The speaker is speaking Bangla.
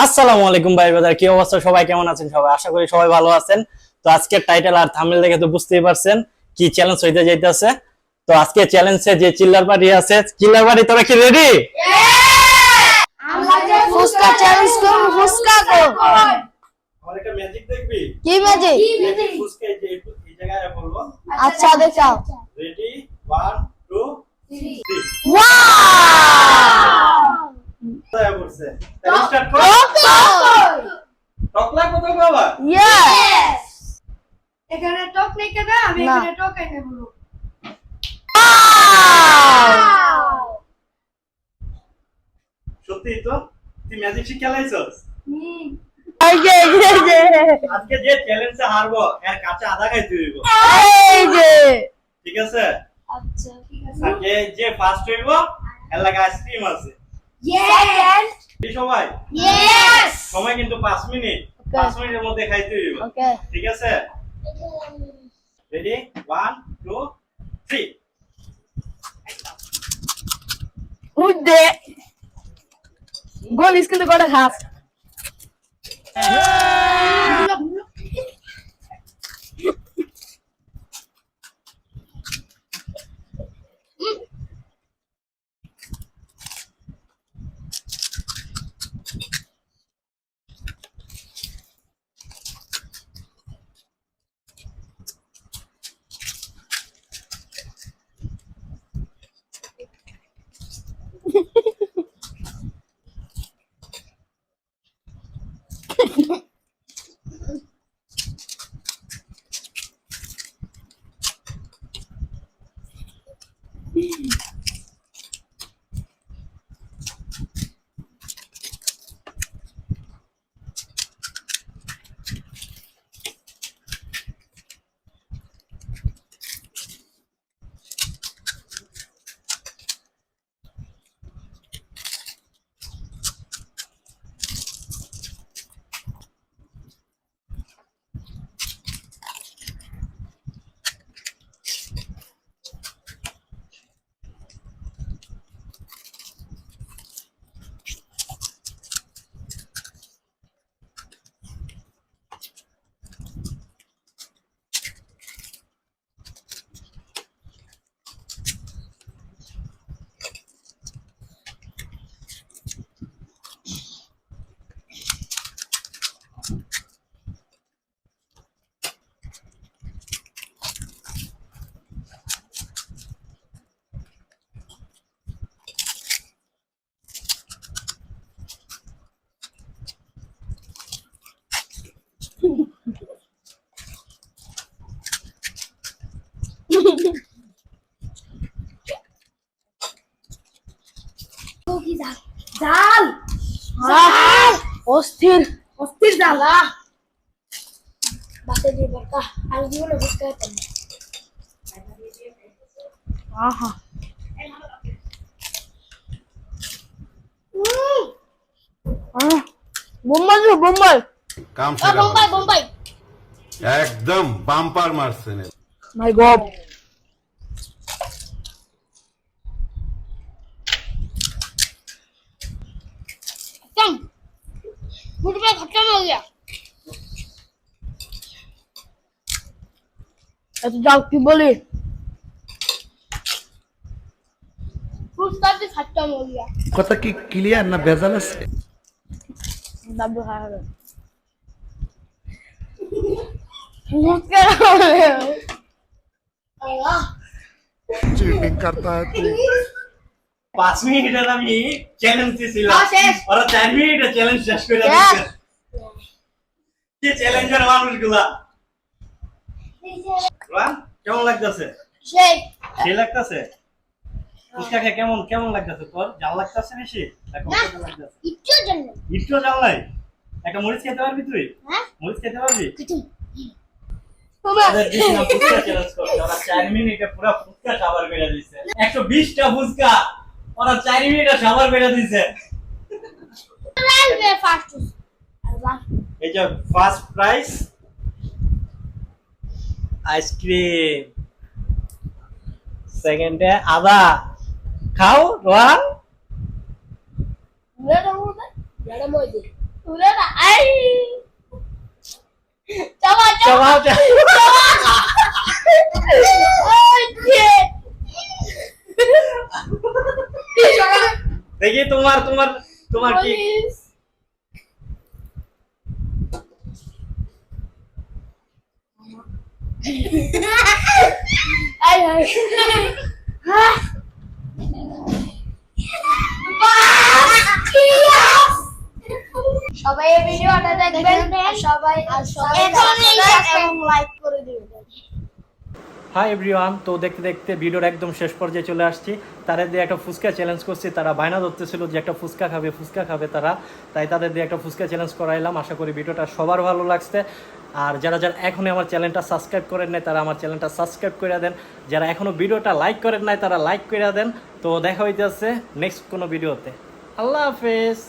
আসসালামু আলাইকুম ভাই ব্রাদার, কি অবস্থা? সবাই কেমন আছেন? সবাই আশা করি সবাই ভালো আছেন। তো আজকের টাইটেল আর থাম্বনেল দেখে তো বুঝতেই পারছেন কি চ্যালেঞ্জ হইতে যাইতেছে। তো আজকে চ্যালেঞ্জে যে চিল্লার পার্টি আছে, চিল্লার পার্টি তোরা কি রেডি? আমরা যে ফুসকা চ্যালেঞ্জ করব, ফুসকা কো আমার একটা ম্যাজিক দেখবি? কি ম্যাজিক? ফুসকা এই জায়গায় বলবো। আচ্ছা দেখাও। Ready 1 2 3 wow! তাই বলছে। তাহলে স্টার্ট করো। টক লাগবে তো বাবা? ইয়েস! এখানে টক নেই কেন? আমি না। এখানে টক এনে বলবো। সত্যি তো? তুই ম্যাজিক শিখে লাইছস? এই যে আজকে যে চ্যালেঞ্জে হারবো এর কাছে আধা খাইতে হইব। এই যে ঠিক আছে? আচ্ছা ঠিক আছে। আর যে ফার্স্ট হইব এর লাগা আইসক্রিম আছে। ইয়েস কি সবাই? ইয়েস সময় কিন্তু 5 মিনিট। Okay. 5 মিনিটের মধ্যে খাইতে হইব। ওকে ঠিক আছে? রেডি 1 2 3 উদ্দে গোল স্কুলে করে খাস জাল অস্থির অস্থির জাল বাসে দিয়ে বলকা আর জীবনে বুঝতে পারতাম না। আহা বোম্বাই বোম্বাই काम से বোম্বাই বোম্বাই एकदम बाम्पर मारছে নে মাই গড कम मुझ पे खत्म हो गया এত যাও কি বলি फुसका भी खत्म हो गया কথা কি ক্লিয়ার না ভেজাল আছে? দাদু খাওয়া হবে चीटिंग करता है तू। 5 মিনিটের আমি চ্যালেঞ্জ দিছিলাম। শেষ। ওরা 4 মিনিটে চ্যালেঞ্জ শেষ করে দিয়েছে। কি চ্যালেঞ্জার মানুষগুলা। রান কেমন লাগতেছে? সেই সেই লাগতেছে? ফুচকা খেয়ে কেমন কেমন লাগতেছে তোর? জাল লাগতেছে বেশি? না কম লাগতেছে? ইচ্ছা জন্য একটু জাল নাই? একটা মরিচ খেতে পারবি তুই? হ্যাঁ মরিচ খেতে পারবি? কিছু ওদের দিছিলাম ফুচকা চ্যালেঞ্জ করতে। ওরা 4 মিনিটে পুরো ফুচকা খাবার করে দিয়েছে। 120টা ফুচকা ওরা 4 মিনিটে খাবার করে দিয়েছে। লাগবে ফাস্ট এই যে ফার্স্ট প্রাইস আইসক্রিম, সেকেন্ডে আদা, খাও Rohan. Udah mau deh. Udah nak. Ay. Coba. চাবাও Anjir. দেখি তোমার তোমার তোমার কি Polis. Ay. Hah? সবাই এই ভিডিওটা দেখবেন আর সবাই এবং লাইক করে দিবেন। হাই এভরিওয়ান, তো দেখতে দেখতে ভিডিওর একদম শেষ পর্যায়ে চলে আসছি। তাদের দিয়ে একটা ফুচকা চ্যালেঞ্জ করছি, তারা বায়না ধরতেছিল যে একটা ফুচকা খাবে তারা, তাই তাদের দিয়ে একটা ফুচকা চ্যালেঞ্জ করাইলাম। আশা করি ভিডিওটা সবার ভালো লাগছে। আর যারা যারা এখনই আমার চ্যানেলটা সাবস্ক্রাইব করেন নাই তারা আমার চ্যানেলটা সাবস্ক্রাইব করে দেন, যারা এখনও ভিডিওটা লাইক করেন নাই তারা লাইক করে দেন। তো দেখা হইতেছে নেক্সট কোনো ভিডিওতে। আল্লাহ হাফেজ।